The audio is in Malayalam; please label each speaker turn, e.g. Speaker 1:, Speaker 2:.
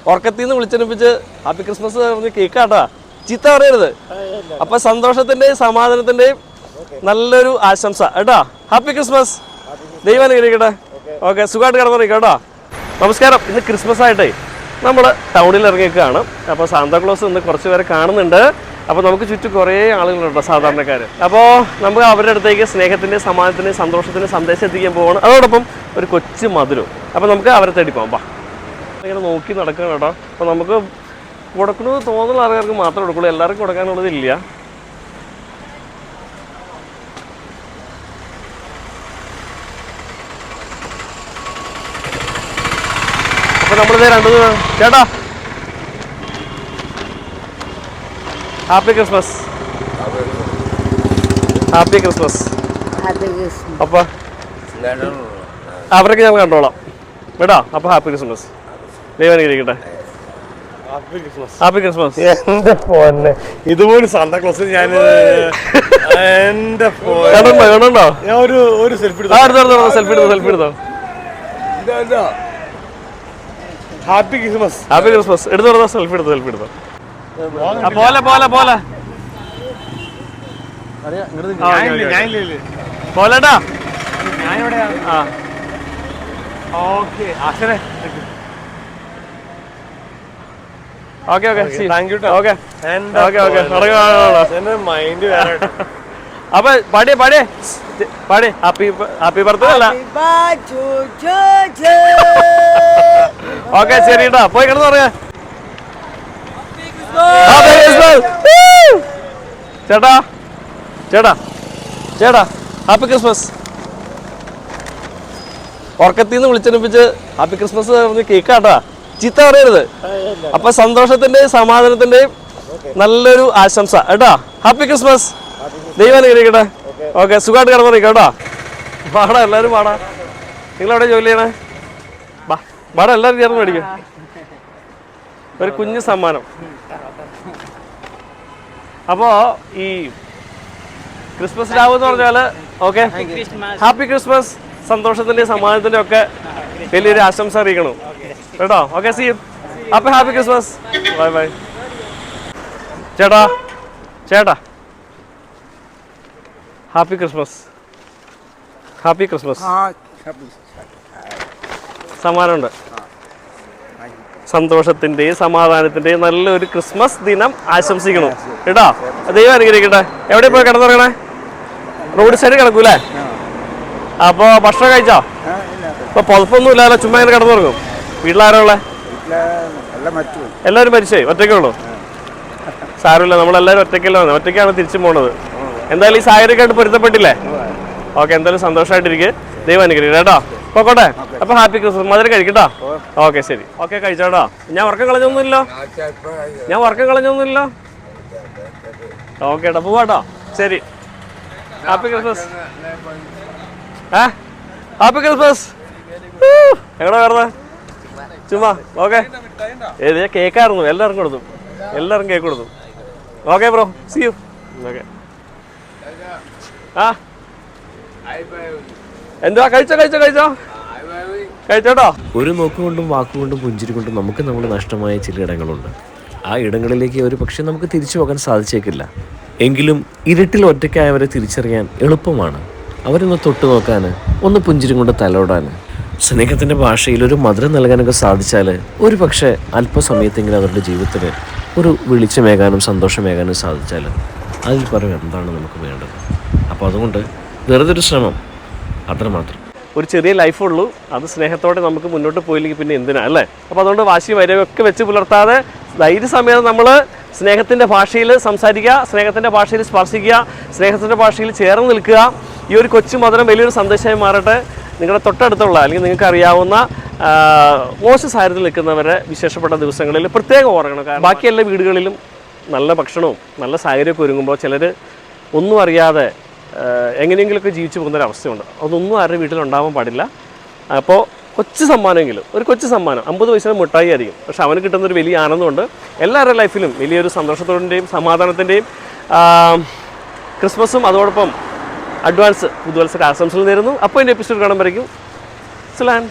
Speaker 1: ഉറക്കത്തിൽ നിന്ന് വിളിച്ചെടുപ്പിച്ച് ഹാപ്പി ക്രിസ്മസ് പറഞ്ഞ് കേക്കാട്ടാ, ചീത്ത പറയരുത്. അപ്പൊ സന്തോഷത്തിന്റെയും സമാധാനത്തിന്റെയും നല്ലൊരു ആശംസ കേട്ടോ. ഹാപ്പി ക്രിസ്മസ്, ദൈവം അനുഗ്രഹിക്കട്ടെ. ഓക്കെ, സുഖമായിട്ട് കിടന്നിരിക്കും കേട്ടോ. നമസ്കാരം. ഇന്ന് ക്രിസ്മസ് ആയിട്ടേ നമ്മൾ ടൗണിൽ ഇറങ്ങിയേക്കാണ്. അപ്പോൾ സാന്താക്ലോസ് ഇന്ന് കുറച്ച് പേരെ കാണുന്നുണ്ട്. അപ്പോൾ നമുക്ക് ചുറ്റും കുറേ ആളുകളുണ്ട്, സാധാരണക്കാർ. അപ്പോൾ നമുക്ക് അവരുടെ അടുത്തേക്ക് സ്നേഹത്തിൻ്റെയും സമാധാനത്തിൻ്റെയും സന്തോഷത്തിൻ്റെയും സന്ദേശം എത്തിക്കാൻ പോകണം. അതോടൊപ്പം ഒരു കൊച്ചു മധുരം. അപ്പോൾ നമുക്ക് അവരെ തേടി പോകാം. വാ, ഇങ്ങനെ നോക്കി നടക്കണം കേട്ടോ. അപ്പോൾ നമുക്ക് കൊടുക്കണമെന്ന് തോന്നുന്ന ആൾക്കാർക്ക് മാത്രമേ കൊടുക്കുള്ളൂ, എല്ലാവർക്കും കൊടുക്കാനുള്ളതില്ല. അപ്പോൾ നമ്മളിത് ചേട്ടാ, ഹാപ്പി ക്രിസ്മസ്. Happy Christmas. അപ്പോൾ അവരൊക്കെ ഞാൻ കണ്ടോളാം കേട്ടോ. അപ്പോൾ ഹാപ്പി ക്രിസ്മസ്, ദൈവം അനുഗ്രഹിക്കട്ടെ. Happy Christmas.
Speaker 2: എന്റെ ഫോണ് ഇതുപോലെ സാന്താക്ലോസ് ഞാൻ എന്റെ
Speaker 1: കണ്ടോ?
Speaker 2: ഞാൻ ഒരു സെൽഫി
Speaker 1: എടുത്തോ.
Speaker 2: Happy Christmas.
Speaker 1: Happy Christmas. എടുത്തോ, സെൽഫി എടുത്തോ. പോലെ പോലെട്ടാ. Okay thank you. Okay
Speaker 2: mind വേറെ.
Speaker 1: അപ്പൊ പാടി ഹാപ്പി ബർത്ത്ഡേ അല്ല. ഓക്കെ ശരി കേട്ടോ, പോയി കിടന്ന് പറയാ. ചേട്ടാ ഹാപ്പി ക്രിസ്മസ്. ഉറക്കത്തിൽ നിന്ന് വിളിച്ചെടുപ്പിച്ച് ഹാപ്പി ക്രിസ്മസ് പറഞ്ഞ് കേക്കാട്ടാ, ചീത്ത പറയരുത്. അപ്പൊ സന്തോഷത്തിന്റെയും സമാധാനത്തിന്റെയും നല്ലൊരു ആശംസ കേട്ടോ. ഹാപ്പി ക്രിസ്മസ്, ദൈവം അനുഗ്രഹിക്കട്ടെ. ഓക്കെ, സുഖമായിട്ട് കിടന്നിരിക്കും കേട്ടോ. പാടാ, എല്ലാവരും പാടാ. നിങ്ങളെവിടെ ജോലി ചെയ്യണേ? പാടാ, എല്ലാവരും ചേർന്ന് മേടിക്കും. ഒരു കുഞ്ഞു സമ്മാനം. അപ്പോൾ ഈ ക്രിസ്മസ് രാവ് എന്ന് പറഞ്ഞാൽ ഓക്കെ, ഹാപ്പി ക്രിസ്മസ്, സന്തോഷത്തിൻ്റെയും സമാധാനത്തിൻ്റെയും ഒക്കെ വലിയൊരു ആശംസ അറിയിക്കണം കേട്ടോ. Okay, see you. അപ്പോൾ ഹാപ്പി ക്രിസ്മസ്, ബൈ ബൈ. ചേട്ടാ ഹാപ്പി ക്രിസ്മസ്. Happy Christmas. സമ്മാനമുണ്ട്. സന്തോഷത്തിൻ്റെയും സമാധാനത്തിൻ്റെയും നല്ലൊരു ക്രിസ്മസ് ദിനം ആശംസിക്കണം കേട്ടോ. ദൈവം അനുഗ്രഹിക്കട്ടെ. എവിടെ പോയി കിടന്നുറങ്ങണേ? Road side കിടക്കൂലേ? അപ്പോൾ ഭക്ഷണം കഴിച്ചോ? ഇപ്പോൾ പുതപ്പൊന്നും ഇല്ലല്ലോ, ചുമ്മാ ഇങ്ങനെ കിടന്നുറങ്ങും. വീട്ടിലാരാളെ? എല്ലാവരും മരിച്ചേ? ഒറ്റയ്ക്കേ ഉള്ളൂ? സാരമില്ല, നമ്മളെല്ലാവരും ഒറ്റയ്ക്കാണ് തിരിച്ചു പോണത്. എന്തായാലും ഈ സാഹചര്യമൊക്കെ പൊരുത്തപ്പെട്ടില്ലേ? ഓക്കെ, എന്തായാലും സന്തോഷമായിട്ടിരിക്കുക. ദൈവം അനുഗ്രഹിക്കട്ടെ കേട്ടോ. പോക്കോട്ടെ. അപ്പോൾ ഹാപ്പി ക്രിസ്മസ്. മധുരം കഴിക്കട്ടോ. ഓക്കെ ശരി. ഓക്കെ, കഴിച്ചോട്ടോ. ഞാൻ ഉറക്കം കളഞ്ഞൊന്നുമില്ലോ. ഓക്കെ ഏട്ടാ, പോവാട്ടോ. ശരി, ഹാപ്പി ക്രിസ്മസ്. Happy Christmas. എങ്ങടാ വരുന്നത്? ചുമ്മാ. ഓക്കെ, ഏത് കേക്കായിരുന്നു, എല്ലാവർക്കും കേക്ക് കൊടുത്തു. Okay bro, see you. Okay. എന്തുവാ കഴിച്ചോട്ടോ.
Speaker 3: ഒരു നോക്കുകൊണ്ടും വാക്കുകൊണ്ടും പുഞ്ചിരികൊണ്ടും നമുക്ക് നമ്മൾ നഷ്ടമായ ചില ഇടങ്ങളുണ്ട്. ആ ഇടങ്ങളിലേക്ക് ഒരു പക്ഷെ നമുക്ക് തിരിച്ചു പോകാൻ സാധിച്ചേക്കില്ല. എങ്കിലും ഇരുട്ടിൽ ഒറ്റയ്ക്കായവരെ തിരിച്ചറിയാൻ എളുപ്പമാണ്. അവരൊന്ന് തൊട്ടു നോക്കാൻ, ഒന്ന് പുഞ്ചിരി കൊണ്ട് തലോടാൻ, സ്നേഹത്തിൻ്റെ ഭാഷയിൽ ഒരു മധുരം നൽകാനൊക്കെ സാധിച്ചാൽ ഒരു പക്ഷേ അല്പസമയത്തെങ്കിലും അവരുടെ ജീവിതത്തിൽ ഒരു വെളിച്ചമേകാനും സന്തോഷമേകാനും സാധിച്ചാൽ അതിൽ പറയും എന്താണ് നമുക്ക് വേണ്ടത്. അപ്പോൾ അതുകൊണ്ട് വെറുതെ ഒരു ശ്രമം അത്രമാത്രം.
Speaker 1: ഒരു ചെറിയ ലൈഫുള്ളൂ, അത് സ്നേഹത്തോടെ നമുക്ക് മുന്നോട്ട് പോയില്ലെങ്കിൽ പിന്നെ എന്തിനാ അല്ലേ? അപ്പോൾ അതുകൊണ്ട് വാശി വരവൊക്കെ വെച്ച് പുലർത്താതെ ധൈര്യസമേതം നമ്മൾ സ്നേഹത്തിൻ്റെ ഭാഷയിൽ സംസാരിക്കുക, സ്നേഹത്തിൻ്റെ ഭാഷയിൽ സ്പർശിക്കുക, സ്നേഹത്തിൻ്റെ ഭാഷയിൽ ചേർന്ന് നിൽക്കുക. ഈ ഒരു കൊച്ചു മധുരം വലിയൊരു സന്ദേശമായി മാറട്ടെ. നിങ്ങളുടെ തൊട്ടടുത്തുള്ള അല്ലെങ്കിൽ നിങ്ങൾക്ക് അറിയാവുന്ന മോശ സാഹചര്യത്തിൽ നിൽക്കുന്നവരെ വിശേഷപ്പെട്ട ദിവസങ്ങളിൽ പ്രത്യേകം ഓർക്കണം. കാരണം ബാക്കി എല്ലാ വീടുകളിലും നല്ല ഭക്ഷണവും നല്ല സാഹചര്യമൊക്കെ ഒരുങ്ങുമ്പോൾ ചിലർ ഒന്നും അറിയാതെ എങ്ങനെയെങ്കിലുമൊക്കെ ജീവിച്ചു പോകുന്നൊരവസ്ഥയുണ്ട്. അതൊന്നും ആരുടെ വീട്ടിലുണ്ടാവാൻ പാടില്ല. അപ്പോൾ കൊച്ചു സമ്മാനമെങ്കിലും, ഒരു കൊച്ചു സമ്മാനം 50 പൈസ മിഠായി ആയിരിക്കും, പക്ഷെ അവന് കിട്ടുന്നൊരു വലിയ ആനന്ദമുണ്ട്. എല്ലാവരുടെ ലൈഫിലും വലിയൊരു സന്തോഷത്തോടെയും സമാധാനത്തിൻ്റെയും ക്രിസ്മസും അതോടൊപ്പം അഡ്വാൻസ് പുതുവത്സര ആശംസകൾ നേരുന്നു. അപ്പോൾ എൻ്റെ എപ്പിസോഡ് കാണുമ്പോഴേക്കും സുലാൻ.